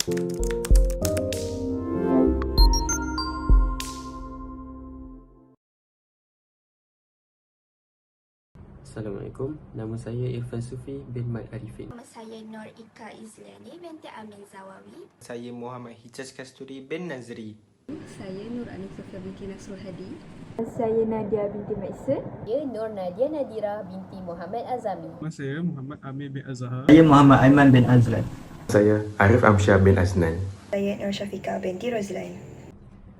Assalamualaikum, nama saya Irfan Sufi bin Mat Arifin. Nama saya Nur Ika Izliani binti Amin Zawawi. Saya Muhammad Hijaz Kasturi bin Nazri. Saya Nur Anis Sofia binti Nasrul Hadi. Saya Nadia binti Maisud. Saya Nur Nadia Nadira binti Muhammad Azami. Saya Muhammad Amir bin Azhar. Saya Muhammad Aiman bin Azlan. Saya Arif Amsyah bin Aznan. Saya Nur Syafiqah binti Rozlan.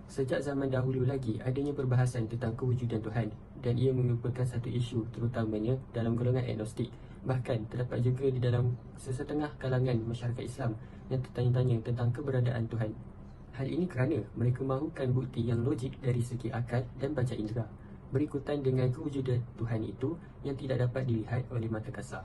Sejak zaman dahulu lagi, adanya perbahasan tentang kewujudan Tuhan dan ia merupakan satu isu terutamanya dalam golongan agnostik. Bahkan terdapat juga di dalam sesetengah kalangan masyarakat Islam yang tertanya-tanya tentang keberadaan Tuhan. Hal ini kerana mereka mahukan bukti yang logik dari segi akal dan panca indera, berikutan dengan kewujudan Tuhan itu yang tidak dapat dilihat oleh mata kasar.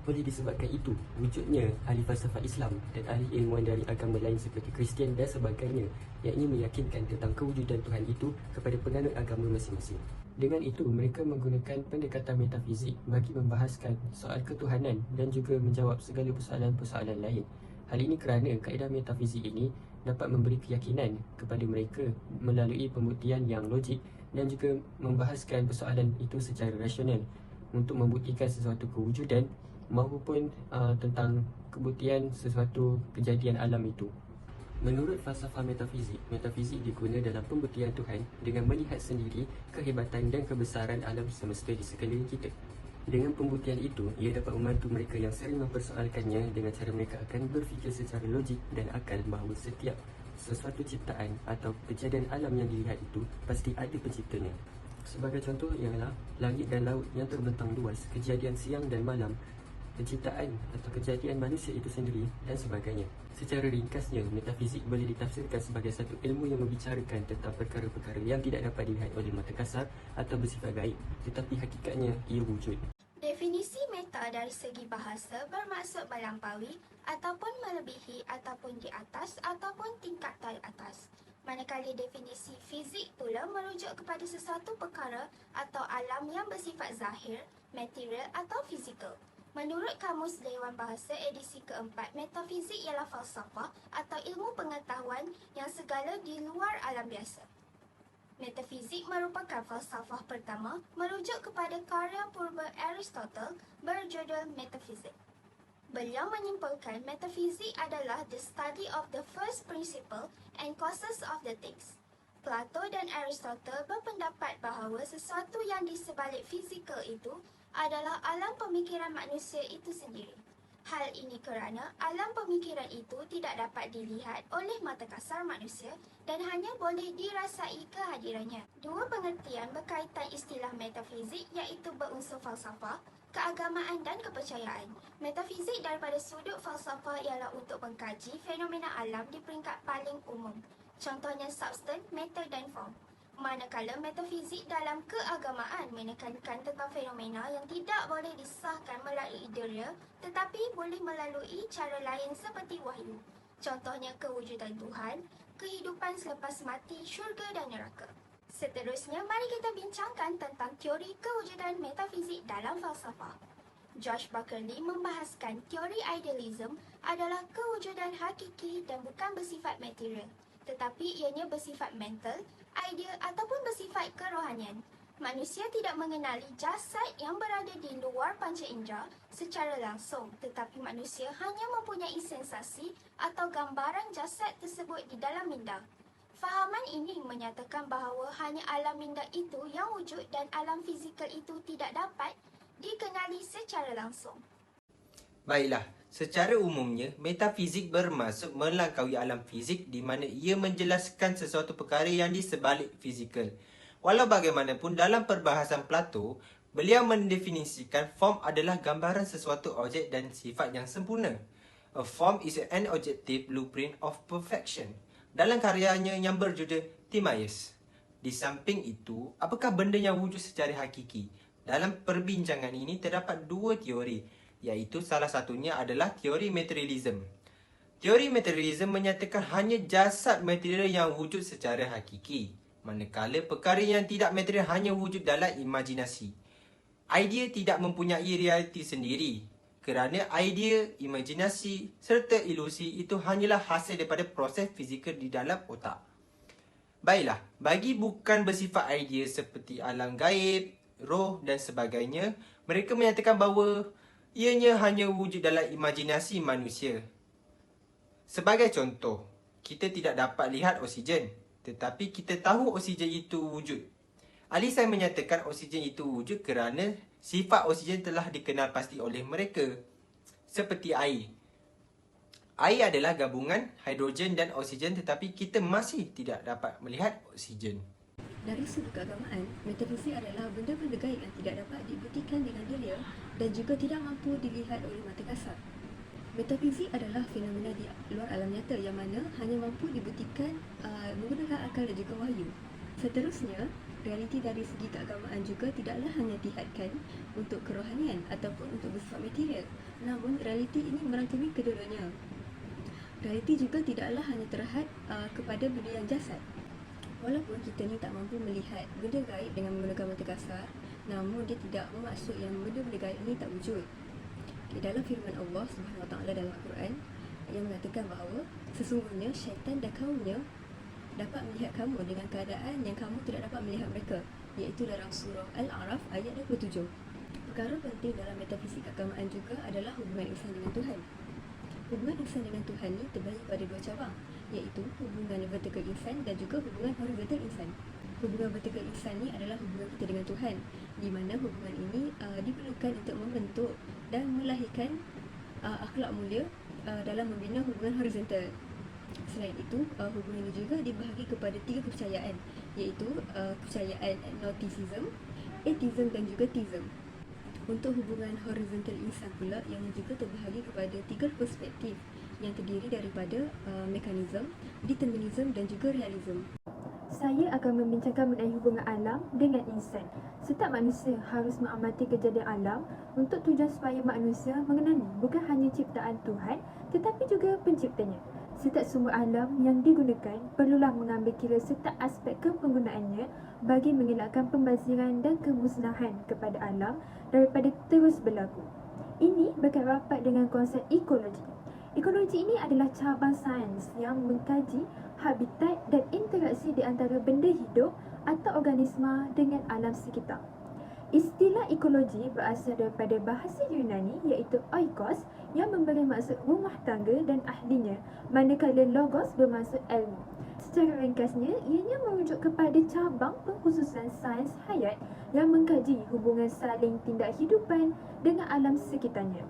Oleh disebabkan itu, wujudnya ahli falsafah Islam dan ahli ilmuwan dari agama lain seperti Kristian dan sebagainya yang ingin meyakinkan tentang kewujudan Tuhan itu kepada penganut agama masing-masing. Dengan itu, mereka menggunakan pendekatan metafizik bagi membahaskan soal ketuhanan dan juga menjawab segala persoalan-persoalan lain. Hal ini kerana kaedah metafizik ini dapat memberi keyakinan kepada mereka melalui pembuktian yang logik dan juga membahaskan persoalan itu secara rasional untuk membuktikan sesuatu kewujudan maupun tentang kebuktian sesuatu kejadian alam itu. Menurut falsafah metafizik diguna dalam pembuktian Tuhan dengan melihat sendiri kehebatan dan kebesaran alam semesta di sekeliling kita. Dengan pembuktian itu, ia dapat membantu mereka yang sering mempersoalkannya dengan cara mereka akan berfikir secara logik dan akal bahawa setiap sesuatu ciptaan atau kejadian alam yang dilihat itu pasti ada penciptanya. Sebagai contoh ialah langit dan laut yang terbentang luas, kejadian siang dan malam, penciptaan atau kejadian manusia itu sendiri dan sebagainya. Secara ringkasnya, metafizik boleh ditafsirkan sebagai satu ilmu yang membicarakan tentang perkara-perkara yang tidak dapat dilihat oleh mata kasar atau bersifat gaib, tetapi hakikatnya ia wujud. Definisi meta dari segi bahasa bermaksud melampaui ataupun melebihi ataupun di atas ataupun tingkatan atas. Manakala definisi fizik pula merujuk kepada sesuatu perkara atau alam yang bersifat zahir, material atau fizikal. Menurut Kamus Dewan Bahasa edisi keempat, metafizik ialah falsafah atau ilmu pengetahuan yang segala di luar alam biasa. Metafizik merupakan falsafah pertama merujuk kepada karya purba Aristotle berjudul Metaphysics. Beliau menyimpulkan metafizik adalah the study of the first principle and causes of the things. Plato dan Aristotle berpendapat bahawa sesuatu yang di sebalik fizikal itu adalah alam pemikiran manusia itu sendiri. Hal ini kerana alam pemikiran itu tidak dapat dilihat oleh mata kasar manusia dan hanya boleh dirasai kehadirannya. Dua pengertian berkaitan istilah metafizik iaitu berunsur falsafah, keagamaan dan kepercayaan. Metafizik daripada sudut falsafah ialah untuk mengkaji fenomena alam di peringkat paling umum. Contohnya substan, matter dan form. Manakala metafizik dalam keagamaan menekankan tentang fenomena yang tidak boleh disahkan melalui ideal tetapi boleh melalui cara lain seperti wahyu. Contohnya kewujudan Tuhan, kehidupan selepas mati, syurga dan neraka. Seterusnya, mari kita bincangkan tentang teori kewujudan metafizik dalam falsafah. George Berkeley membahaskan teori idealism adalah kewujudan hakiki dan bukan bersifat material, tetapi ianya bersifat mental, idea ataupun bersifat kerohanian. Manusia tidak mengenali jasad yang berada di luar panca indera secara langsung, tetapi manusia hanya mempunyai sensasi atau gambaran jasad tersebut di dalam minda. Fahaman ini menyatakan bahawa hanya alam minda itu yang wujud dan alam fizikal itu tidak dapat dikenali secara langsung. Baiklah, secara umumnya, metafizik bermaksud melangkaui alam fizik di mana ia menjelaskan sesuatu perkara yang di sebalik fizikal. Walau bagaimanapun, dalam perbahasan Plato, beliau mendefinisikan form adalah gambaran sesuatu objek dan sifat yang sempurna. A form is an objective blueprint of perfection. Dalam karyanya yang berjudul Timaeus. Di samping itu, apakah benda yang wujud secara hakiki? Dalam perbincangan ini terdapat dua teori, iaitu salah satunya adalah teori materialism. Teori materialism menyatakan hanya jasad material yang wujud secara hakiki, manakala perkara yang tidak material hanya wujud dalam imajinasi. Idea tidak mempunyai realiti sendiri. kerana idea, imajinasi serta ilusi itu hanyalah hasil daripada proses fizikal di dalam otak. Baiklah, bagi bukan bersifat idea seperti alam gaib, roh dan sebagainya, mereka menyatakan bahawa ianya hanya wujud dalam imajinasi manusia. Sebagai contoh, kita tidak dapat lihat oksigen, tetapi kita tahu oksigen itu wujud. Ahli sains menyatakan oksigen itu wujud kerana sifat oksigen telah dikenal pasti oleh mereka. Seperti air. Air adalah gabungan hidrogen dan oksigen, tetapi kita masih tidak dapat melihat oksigen. Dari sudut keagamaan, metafizik adalah benda-benda gaib yang tidak dapat dibuktikan dengan delia dan juga tidak mampu dilihat oleh mata kasar. Metafizik adalah fenomena di luar alam nyata yang mana hanya mampu dibuktikan menggunakan akal dan juga wahyu. Seterusnya, realiti dari segi keagamaan juga tidaklah hanya dihadkan untuk kerohanian ataupun untuk bersifat material. Namun, realiti ini merangkumi kedua-duanya. Realiti juga tidaklah hanya terhad kepada benda yang jasad. Walaupun kita ni tak mampu melihat benda gaib dengan menggunakan mata kasar, namun dia tidak bermaksud yang benda-benda gaib ni tak wujud. Dalam firman Allah Subhanahu Wa Taala dalam Al-Quran yang mengatakan bahawa sesungguhnya syaitan dan kaumnya dapat melihat kamu dengan keadaan yang kamu tidak dapat melihat mereka, iaitu dalam surah Al-A'raf ayat 27. Perkara penting dalam metafizik keagamaan juga adalah hubungan insan dengan Tuhan. Hubungan insan dengan Tuhan ni terbahagi pada dua cabang, iaitu hubungan vertikal insan dan juga hubungan horizontal insan. Hubungan vertikal insan ni adalah hubungan kita dengan Tuhan, di mana hubungan ini diperlukan untuk membentuk dan melahirkan akhlak mulia dalam membina hubungan horizontal. Selain itu, hubungan ini juga dibahagi kepada tiga kepercayaan, iaitu kepercayaan agnosticism, atheism dan juga theism. Untuk hubungan horizontal insan pula yang juga terbahagi kepada tiga perspektif yang terdiri daripada mekanisme, determinism dan juga realism. Saya akan membincangkan mengenai hubungan alam dengan insan. Setiap manusia harus mengamati kejadian alam untuk tujuan supaya manusia mengenali bukan hanya ciptaan Tuhan tetapi juga penciptanya. Setiap sumber alam yang digunakan perlulah mengambil kira setiap aspek kepenggunaannya bagi mengelakkan pembaziran dan kemusnahan kepada alam daripada terus berlaku. Ini berkait rapat dengan konsep ekologi. Ekologi ini adalah cabang sains yang mengkaji habitat dan interaksi di antara benda hidup atau organisma dengan alam sekitar. Istilah ekologi berasal daripada bahasa Yunani iaitu oikos yang memberi maksud rumah tangga dan ahlinya, manakala logos bermaksud ilmu. Secara ringkasnya, ianya merujuk kepada cabang pengkhususan sains hayat yang mengkaji hubungan saling tindak hidupan dengan alam sekitarnya.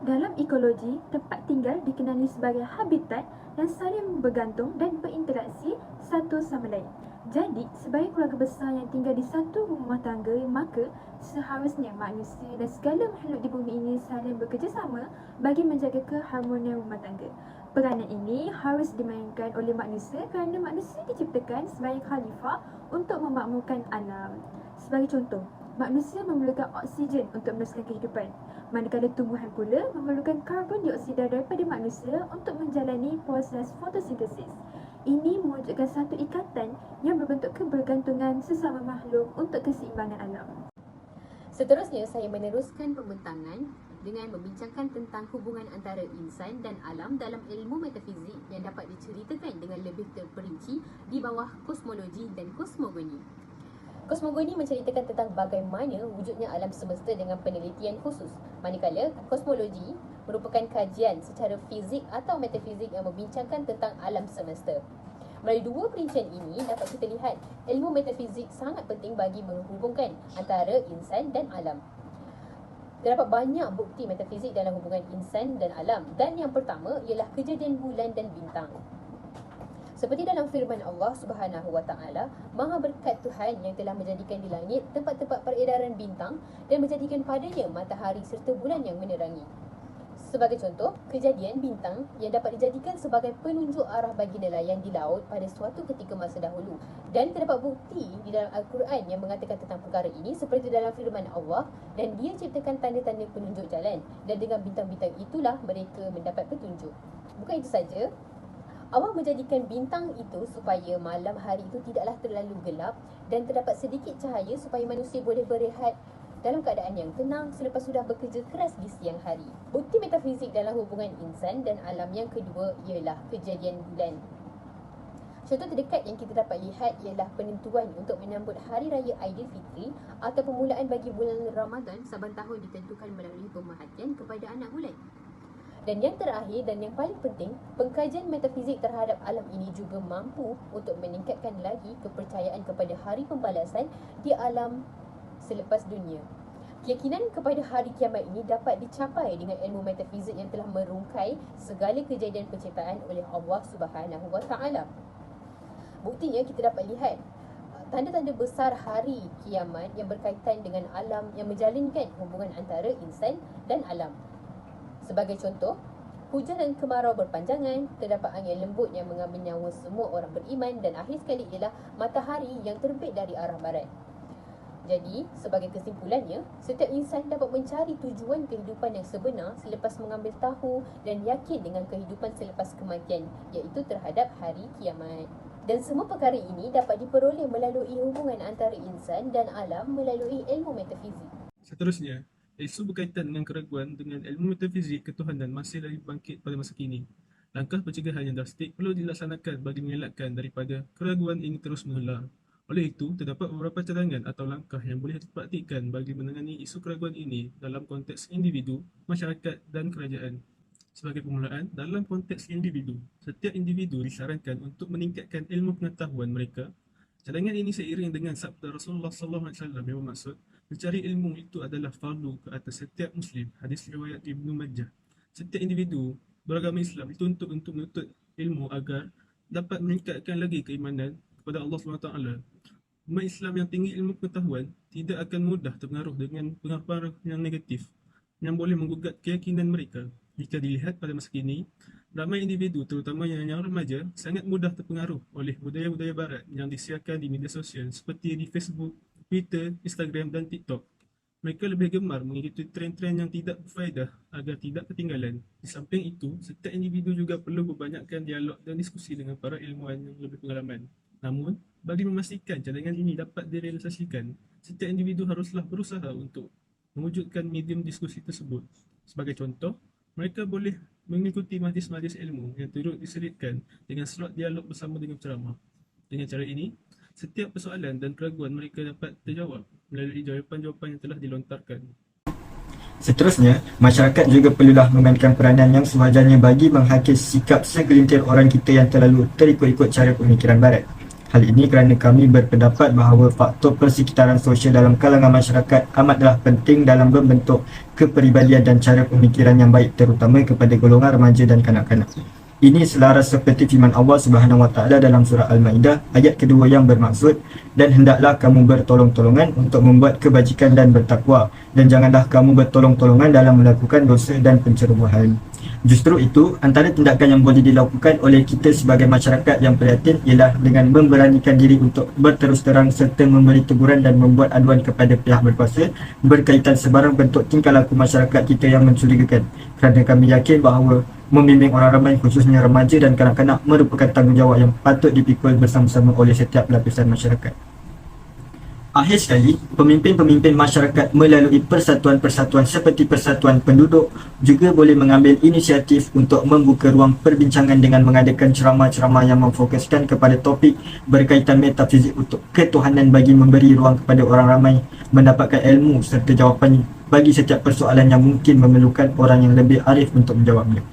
Dalam ekologi, tempat tinggal dikenali sebagai habitat yang saling bergantung dan berinteraksi satu sama lain. Jadi, sebagai keluarga besar yang tinggal di satu rumah tangga, maka seharusnya manusia dan segala makhluk di bumi ini saling bekerjasama bagi menjaga keharmonian rumah tangga. Peranan ini harus dimainkan oleh manusia kerana manusia diciptakan sebagai khalifah untuk memakmurkan alam. Sebagai contoh, manusia memerlukan oksigen untuk meneruskan kehidupan, manakala tumbuhan pula memerlukan karbon dioksida daripada manusia untuk menjalani proses fotosintesis. Ini mewujudkan satu ikatan yang berbentuk kebergantungan sesama makhluk untuk keseimbangan alam. Seterusnya, saya meneruskan pembentangan dengan membincangkan tentang hubungan antara insan dan alam dalam ilmu metafizik yang dapat diceritakan dengan lebih terperinci di bawah kosmologi dan kosmogoni. Kosmogoni menceritakan tentang bagaimana wujudnya alam semesta dengan penelitian khusus, manakala kosmologi merupakan kajian secara fizik atau metafizik yang membincangkan tentang alam semesta. Melalui dua perincian ini dapat kita lihat ilmu metafizik sangat penting bagi menghubungkan antara insan dan alam. Terdapat banyak bukti metafizik dalam hubungan insan dan alam, dan yang pertama ialah kejadian bulan dan bintang. Seperti dalam firman Allah Subhanahu Wa Taala, Maha berkat Tuhan yang telah menjadikan di langit tempat-tempat peredaran bintang dan menjadikan padanya matahari serta bulan yang menerangi. Sebagai contoh, kejadian bintang yang dapat dijadikan sebagai penunjuk arah bagi nelayan di laut pada suatu ketika masa dahulu. Dan terdapat bukti di dalam Al-Quran yang mengatakan tentang perkara ini seperti dalam firman Allah, dan dia ciptakan tanda-tanda penunjuk jalan, dan dengan bintang-bintang itulah mereka mendapat petunjuk. Bukan itu saja, Allah menjadikan bintang itu supaya malam hari itu tidaklah terlalu gelap dan terdapat sedikit cahaya supaya manusia boleh berehat dalam keadaan yang tenang selepas sudah bekerja keras di siang hari. Bukti metafizik dalam hubungan insan dan alam yang kedua ialah kejadian bulan. Contoh terdekat yang kita dapat lihat ialah penentuan untuk menyambut Hari Raya Aidilfitri atau permulaan bagi bulan Ramadan saban tahun ditentukan melalui pemerhatian kepada anak bulan. Dan yang terakhir dan yang paling penting, pengkajian metafizik terhadap alam ini juga mampu untuk meningkatkan lagi kepercayaan kepada hari pembalasan di alam selepas dunia. Keyakinan kepada hari kiamat ini dapat dicapai dengan ilmu metafizik yang telah merungkai segala kejadian penciptaan oleh Allah Subhanahu Wa Taala. Buktinya kita dapat lihat tanda-tanda besar hari kiamat yang berkaitan dengan alam yang menjalinkan hubungan antara insan dan alam. Sebagai contoh, hujan dan kemarau berpanjangan, terdapat angin lembut yang mengambil nyawa semua orang beriman dan akhir sekali ialah matahari yang terbit dari arah barat. Jadi, sebagai kesimpulannya, setiap insan dapat mencari tujuan kehidupan yang sebenar selepas mengambil tahu dan yakin dengan kehidupan selepas kematian, iaitu terhadap hari kiamat. Dan semua perkara ini dapat diperoleh melalui hubungan antara insan dan alam melalui ilmu metafizik. Seterusnya, isu berkaitan dengan keraguan dengan ilmu metafizik ketuhanan masih lagi bangkit pada masa kini. Langkah pencegahan yang drastik perlu dilaksanakan bagi mengelakkan daripada keraguan ini terus menular. Oleh itu, terdapat beberapa cadangan atau langkah yang boleh dipraktikkan bagi menangani isu keraguan ini dalam konteks individu, masyarakat dan kerajaan. Sebagai permulaan, dalam konteks individu, setiap individu disarankan untuk meningkatkan ilmu pengetahuan mereka. Cadangan ini seiring dengan sabda Rasulullah SAW yang bermaksud, mencari ilmu itu adalah fardu ke atas setiap Muslim. Hadis riwayat Ibnu Majah. Setiap individu beragama Islam dituntut untuk menuntut ilmu agar dapat meningkatkan lagi keimanan kepada Allah SWT. Umat Islam yang tinggi ilmu pengetahuan tidak akan mudah terpengaruh dengan pengaruh yang negatif yang boleh menggugat keyakinan mereka. Jika dilihat pada masa kini, ramai individu terutama yang remaja sangat mudah terpengaruh oleh budaya-budaya barat yang disiarkan di media sosial seperti di Facebook, Twitter, Instagram dan TikTok. Mereka lebih gemar mengikuti tren-tren yang tidak berfaedah agar tidak ketinggalan. Di samping itu, setiap individu juga perlu membanyakkan dialog dan diskusi dengan para ilmuwan yang lebih pengalaman. Namun, bagi memastikan cadangan ini dapat direalisasikan, setiap individu haruslah berusaha untuk mewujudkan medium diskusi tersebut. Sebagai contoh, mereka boleh mengikuti majlis-majlis ilmu yang turut diselitkan dengan slot dialog bersama dengan ceramah. Dengan cara ini, setiap persoalan dan keraguan mereka dapat terjawab melalui jawapan-jawapan yang telah dilontarkan. Seterusnya, masyarakat juga perlulah memainkan peranan yang sewajarnya bagi menghakis sikap segelintir orang kita yang terlalu terikut-ikut cara pemikiran barat. Hal ini kerana kami berpendapat bahawa faktor persekitaran sosial dalam kalangan masyarakat amatlah penting dalam membentuk kepribadian dan cara pemikiran yang baik terutama kepada golongan remaja dan kanak-kanak. Ini selaras seperti firman Allah Subhanahu Wa Taala dalam surah Al-Maidah ayat kedua yang bermaksud, dan hendaklah kamu bertolong-tolongan untuk membuat kebajikan dan bertakwa, dan janganlah kamu bertolong-tolongan dalam melakukan dosa dan pencerobohan. Justru itu, antara tindakan yang boleh dilakukan oleh kita sebagai masyarakat yang prihatin ialah dengan memberanikan diri untuk berterus terang serta memberi teguran dan membuat aduan kepada pihak berkuasa berkaitan sebarang bentuk tingkah laku masyarakat kita yang mencurigakan. Kerana kami yakin bahawa membimbing orang ramai khususnya remaja dan kanak-kanak merupakan tanggungjawab yang patut dipikul bersama-sama oleh setiap lapisan masyarakat. Akhir sekali, pemimpin-pemimpin masyarakat melalui persatuan-persatuan seperti Persatuan Penduduk juga boleh mengambil inisiatif untuk membuka ruang perbincangan dengan mengadakan ceramah-ceramah yang memfokuskan kepada topik berkaitan metafizik untuk ketuhanan bagi memberi ruang kepada orang ramai mendapatkan ilmu serta jawapan bagi setiap persoalan yang mungkin memerlukan orang yang lebih arif untuk menjawabnya.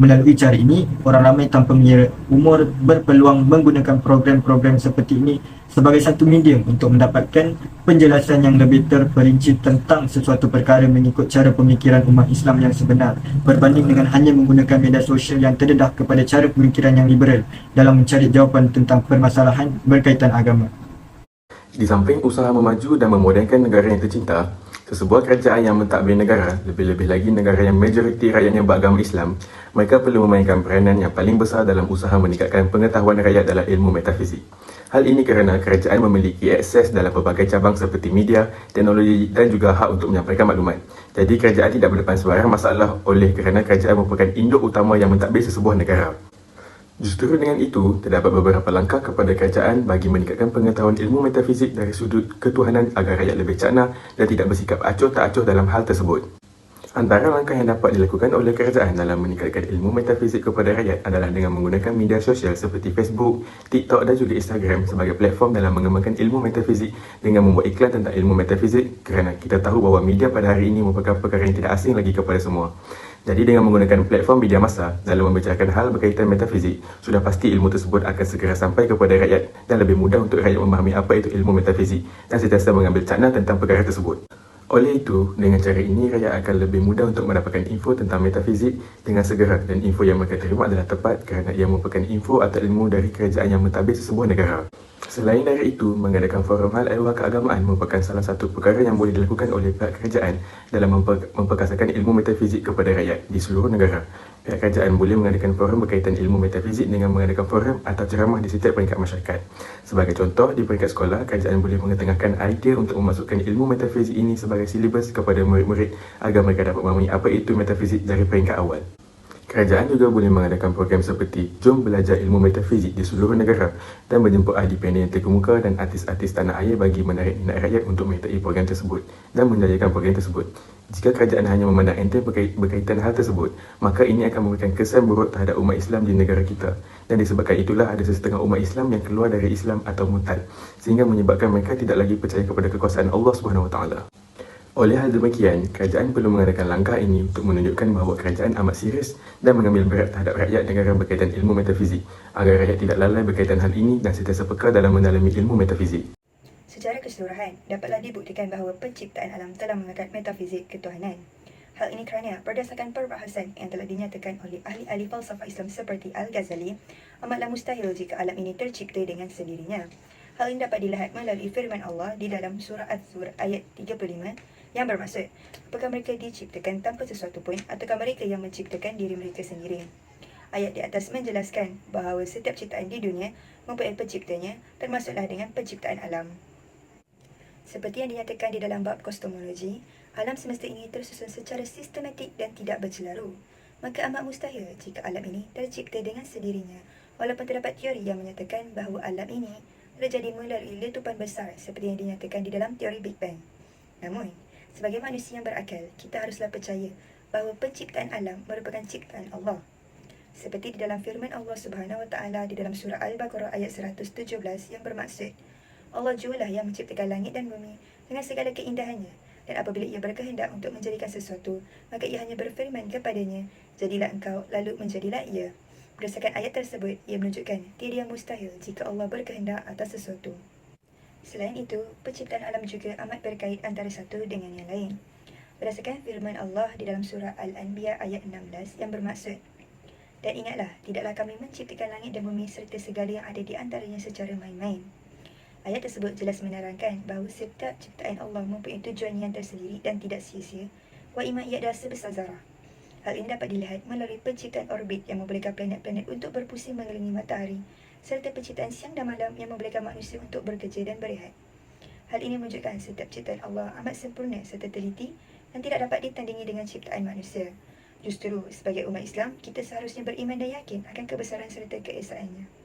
Melalui cara ini, orang ramai tanpa mengira umur berpeluang menggunakan program-program seperti ini sebagai satu medium untuk mendapatkan penjelasan yang lebih terperinci tentang sesuatu perkara mengikut cara pemikiran umat Islam yang sebenar, berbanding dengan hanya menggunakan media sosial yang terdedah kepada cara pemikiran yang liberal dalam mencari jawapan tentang permasalahan berkaitan agama. Di samping usaha memaju dan memodenkan negara yang tercinta, sesebuah kerajaan yang mentadbir negara, lebih-lebih lagi negara yang majoriti rakyatnya beragama Islam, mereka perlu memainkan peranan yang paling besar dalam usaha meningkatkan pengetahuan rakyat dalam ilmu metafizik. Hal ini kerana kerajaan memiliki akses dalam pelbagai cabang seperti media, teknologi dan juga hak untuk menyampaikan maklumat. Jadi kerajaan tidak berdepan sebarang masalah oleh kerana kerajaan merupakan induk utama yang mentadbir sesebuah negara. Justru dengan itu, terdapat beberapa langkah kepada kerajaan bagi meningkatkan pengetahuan ilmu metafizik dari sudut ketuhanan agar rakyat lebih cakna dan tidak bersikap acuh tak acuh dalam hal tersebut. Antara langkah yang dapat dilakukan oleh kerajaan dalam meningkatkan ilmu metafizik kepada rakyat adalah dengan menggunakan media sosial seperti Facebook, TikTok dan juga Instagram sebagai platform dalam mengembangkan ilmu metafizik dengan membuat iklan tentang ilmu metafizik, kerana kita tahu bahawa media pada hari ini merupakan perkara yang tidak asing lagi kepada semua. Jadi dengan menggunakan platform media massa dalam membicarakan hal berkaitan metafizik, sudah pasti ilmu tersebut akan segera sampai kepada rakyat dan lebih mudah untuk rakyat memahami apa itu ilmu metafizik dan sentiasa mengambil cakna tentang perkara tersebut. Oleh itu, dengan cara ini rakyat akan lebih mudah untuk mendapatkan info tentang metafizik dengan segera, dan info yang mereka terima adalah tepat kerana ia merupakan info atau ilmu dari kerajaan yang mentadbir sesebuah negara. Selain dari itu, mengadakan forum hal ehwal keagamaan merupakan salah satu perkara yang boleh dilakukan oleh pihak kerajaan dalam memperkasakan ilmu metafizik kepada rakyat di seluruh negara. Pihak kerajaan boleh mengadakan forum berkaitan ilmu metafizik dengan mengadakan forum atau ceramah di setiap peringkat masyarakat. Sebagai contoh, di peringkat sekolah, kerajaan boleh mengetengahkan idea untuk memasukkan ilmu metafizik ini sebagai silibus kepada murid-murid agar mereka dapat memahami apa itu metafizik dari peringkat awal. Kerajaan juga boleh mengadakan program seperti Jom Belajar Ilmu Metafizik di seluruh negara dan menjemput ahli panel yang terkemuka dan artis-artis tanah air bagi menarik minat rakyat untuk menyertai program tersebut dan menjayakan program tersebut. Jika kerajaan hanya memandang enteng berkaitan hal tersebut, maka ini akan memberikan kesan buruk terhadap umat Islam di negara kita. Dan disebabkan itulah ada sesetengah umat Islam yang keluar dari Islam atau murtad, sehingga menyebabkan mereka tidak lagi percaya kepada kekuasaan Allah SWT. Oleh hal demikian, kerajaan perlu mengadakan langkah ini untuk menunjukkan bahawa kerajaan amat serius dan mengambil berat terhadap rakyat negara berkaitan ilmu metafizik, agar rakyat tidak lalai berkaitan hal ini dan sentiasa peka dalam mendalami ilmu metafizik. Secara keseluruhan, dapatlah dibuktikan bahawa penciptaan alam telah mengangkat metafizik ketuhanan. Hal ini kerana berdasarkan perbahasan yang telah dinyatakan oleh ahli-ahli falsafah Islam seperti Al-Ghazali, amatlah mustahil jika alam ini tercipta dengan sendirinya. Hal ini dapat dilihat melalui firman Allah di dalam surah Az-Zur ayat 35 yang bermaksud, apakah mereka diciptakan tanpa sesuatu pun ataukah mereka yang menciptakan diri mereka sendiri. Ayat di atas menjelaskan bahawa setiap ciptaan di dunia mempunyai penciptanya, termasuklah dengan penciptaan alam. Seperti yang dinyatakan di dalam bab kosmologi, alam semesta ini tersusun secara sistematik dan tidak bercelaru. Maka amat mustahil jika alam ini tercipta dengan sendirinya, walaupun terdapat teori yang menyatakan bahawa alam ini terjadi melalui letupan besar seperti yang dinyatakan di dalam teori Big Bang. Namun, sebagai manusia yang berakal, kita haruslah percaya bahawa penciptaan alam merupakan ciptaan Allah. Seperti di dalam firman Allah Subhanahu Wa Taala di dalam surah Al-Baqarah ayat 117 yang bermaksud, Allah jualah yang menciptakan langit dan bumi dengan segala keindahannya, dan apabila ia berkehendak untuk menjadikan sesuatu, maka ia hanya berfirman kepadanya, jadilah engkau, lalu menjadilah ia. Berdasarkan ayat tersebut, ia menunjukkan tiada yang mustahil jika Allah berkehendak atas sesuatu. Selain itu, penciptaan alam juga amat berkait antara satu dengan yang lain. Berdasarkan firman Allah di dalam surah Al-Anbiya ayat 16 yang bermaksud, dan ingatlah, tidaklah kami menciptakan langit dan bumi serta segala yang ada di antaranya secara main-main. Ayat tersebut jelas menerangkan bahawa setiap ciptaan Allah mempunyai tujuan yang tersendiri dan tidak sia-sia, wa ima ia adalah sebesar zarah. Hal ini dapat dilihat melalui penciptaan orbit yang membolehkan planet-planet untuk berpusing mengelilingi matahari, serta penciptaan siang dan malam yang membolehkan manusia untuk bekerja dan berehat. Hal ini menunjukkan setiap ciptaan Allah amat sempurna serta teliti dan tidak dapat ditandingi dengan ciptaan manusia. Justru, sebagai umat Islam, kita seharusnya beriman dan yakin akan kebesaran serta keesaannya.